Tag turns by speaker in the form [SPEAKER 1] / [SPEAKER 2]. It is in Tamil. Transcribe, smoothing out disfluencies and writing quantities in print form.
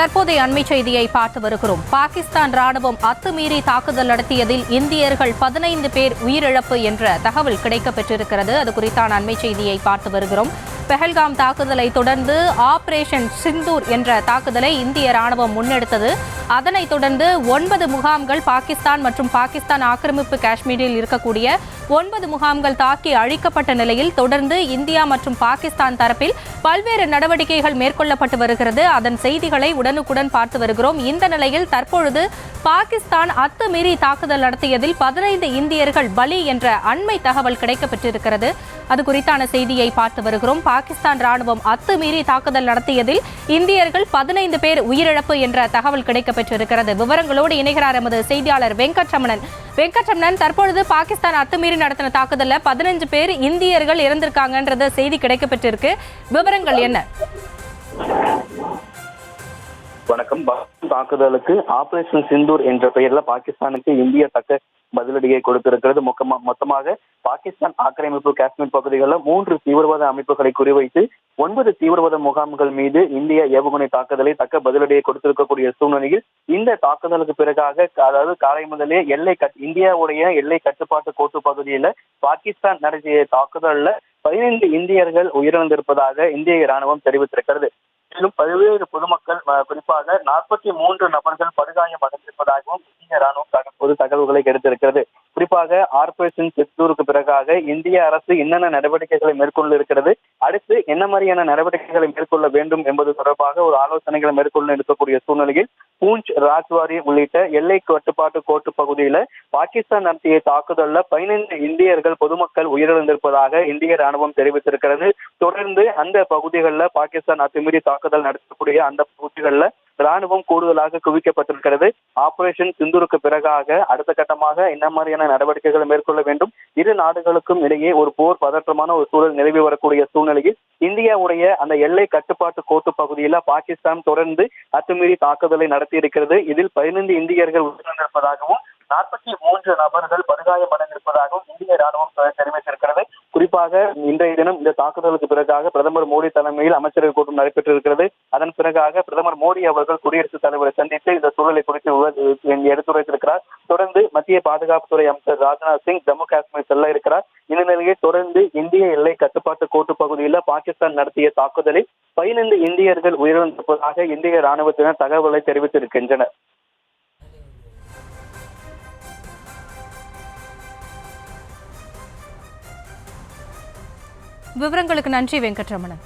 [SPEAKER 1] தற்போதைய அண்மை செய்தியை பார்த்து வருகிறோம். பாகிஸ்தான் ராணுவம் அத்துமீறி தாக்குதல் நடத்தியதில் இந்தியர்கள் 15 பேர் உயிரிழப்பு என்ற தகவல் கிடைக்கப்பெற்றிருக்கிறது. அது குறித்தான அண்மை செய்தியை பார்த்து வருகிறோம். பெஹல்காம் தாக்குதலை தொடர்ந்து ஆபரேஷன் சிந்தூர் என்ற தாக்குதலை இந்திய ராணுவம் முன்னெடுத்தது. அதனைத் தொடர்ந்து 9 முகாம்கள் பாகிஸ்தான் மற்றும் பாகிஸ்தான் ஆக்கிரமிப்பு காஷ்மீரில் இருக்கக்கூடிய 9 முகாம்கள் தாக்கி அழிக்கப்பட்ட நிலையில் தொடர்ந்து இந்தியா மற்றும் பாகிஸ்தான் தரப்பில் பல்வேறு நடவடிக்கைகள் மேற்கொள்ளப்பட்டு வருகிறது. அதன் செய்திகளை உடனுக்குடன் பார்த்து வருகிறோம். இந்த நிலையில் தற்பொழுது பாகிஸ்தான் அத்துமீறி தாக்குதல் நடத்தியதில் 15 இந்தியர்கள் பலி என்ற அண்மை தகவல் கிடைக்கப்பெற்றிருக்கிறது. அது குறித்தான செய்தியை பார்த்து வருகிறோம். பாகிஸ்தான் ராணுவம் அத்துமீறி தாக்குதல் நடத்தியதில் இந்தியர்கள் 15 பேர் உயிரிழப்பு என்ற தகவல் கிடைக்கப்பெற்றிருக்கிறது. விவரங்களோடு இணைகிறார் எமது செய்தியாளர் வெங்கட்ரமணன். வெங்கட்ரமணன், தற்பொழுது பாகிஸ்தான் அத்துமீறி நடத்தின தாக்குதல்ல 15 பேர் இந்தியர்கள் இறந்திருக்காங்கன்றது செய்தி கிடைக்கப்பெற்றிருக்கு. விவரங்கள் என்ன?
[SPEAKER 2] வணக்கம். தாக்குதலுக்கு ஆபரேஷன் சிந்தூர் என்ற பெயர்ல பாகிஸ்தானுக்கு இந்தியா தக்க பதிலடியை கொடுத்திருக்கிறது. மொத்தமாக பாகிஸ்தான் ஆக்கிரமிப்பு காஷ்மீர் பகுதிகளில் 3 தீவிரவாத அமைப்புகளை குறிவைத்து 9 தீவிரவாத முகாம்கள் மீது இந்திய ஏவுகணை தாக்குதலை தக்க பதிலடியை கொடுத்திருக்கக்கூடிய சூழ்நிலையில் இந்த தாக்குதலுக்கு பிறகாக, அதாவது காலை முதலே இந்தியாவுடைய எல்லை கட்டுப்பாட்டு கோட்டு பகுதியில பாகிஸ்தான் நடத்திய தாக்குதல்ல 15 இந்தியர்கள் உயிரிழந்திருப்பதாக இந்திய ராணுவம் தெரிவித்திருக்கிறது. மேலும் பல்வேறு பொதுமக்கள், குறிப்பாக 43 நபர்கள் படுகாயம் அடைந்திருப்பதாகவும் இந்திய ராணுவம் பொது தகவல்களை கிடைத்திருக்கிறது. குறிப்பாக ஆபரேஷன் சிந்தூருக்கு பிறகாக இந்திய அரசு என்னென்ன நடவடிக்கைகளை மேற்கொள்ள இருக்கிறது, அடுத்து என்ன மாதிரியான நடவடிக்கைகளை மேற்கொள்ள வேண்டும் என்பது தொடர்பாக ஒரு ஆலோசனைகளை மேற்கொள்ள இருக்கக்கூடிய சூழ்நிலையில் பூஞ்ச், ராஜ்வாரி உள்ளிட்ட எல்லை கட்டுப்பாட்டு கோட்டு பகுதியில பாகிஸ்தான் நடத்திய தாக்குதல்ல 15 இந்தியர்கள் பொதுமக்கள் உயிரிழந்திருப்பதாக இந்திய ராணுவம் தெரிவித்திருக்கிறது. தொடர்ந்து அந்த பகுதிகளில் பாகிஸ்தான் அத்துமீறி தாக்குதல் நடத்தக்கூடிய அந்த பகுதிகளில் ராணுவம் கூடுதலாக குவிக்கப்பட்டிருக்கிறது. ஆபரேஷன் சிந்தூருக்கு பிறகாக அடுத்த கட்டமாக என்ன மாதிரியான நடவடிக்கைகளை மேற்கொள்ள வேண்டும், இரு நாடுகளுக்கும் இடையே ஒரு போர் பதற்றமான ஒரு சூழல் நிலவி வரக்கூடிய சூழ்நிலையில் இந்தியாவுடைய அந்த எல்லை கட்டுப்பாட்டு கோட்டு பகுதியில பாகிஸ்தான் தொடர்ந்து அத்துமீறி தாக்குதலை நடத்தி இருக்கிறது. இதில் 15 இந்தியர்கள் உயிரிழந்திருப்பதாகவும் 43 நபர்கள் படுகாயம் அடைந்திருப்பதாகவும் இந்திய ராணுவம் தெரிவித்திருக்கிறது. குறிப்பாக இன்றைய தினம் இந்த தாக்குதலுக்கு பிறகாக பிரதமர் மோடி தலைமையில் அமைச்சரவை கூட்டம் நடைபெற்றிருக்கிறது. அதன் பிறகாக பிரதமர் மோடி அவர்கள் குடியரசுத் தலைவரை சந்தித்து இந்த சூழலை குறித்து எடுத்துரைத்திருக்கிறார். தொடர்ந்து மத்திய பாதுகாப்புத்துறை அமைச்சர் ராஜ்நாத் சிங் ஜம்மு காஷ்மீர் செல்ல இருக்கிறார். இந்த நிலையில் தொடர்ந்து இந்திய எல்லை கட்டுப்பாட்டு கோட்டு பகுதியில் பாகிஸ்தான் நடத்திய தாக்குதலில் 15 இந்தியர்கள் உயிரிழந்திருப்பதாக இந்திய ராணுவத்தினர் தகவலை தெரிவித்திருக்கின்றனர்.
[SPEAKER 1] விவரங்களுக்கு நன்றி வெங்கட்ரமணன்.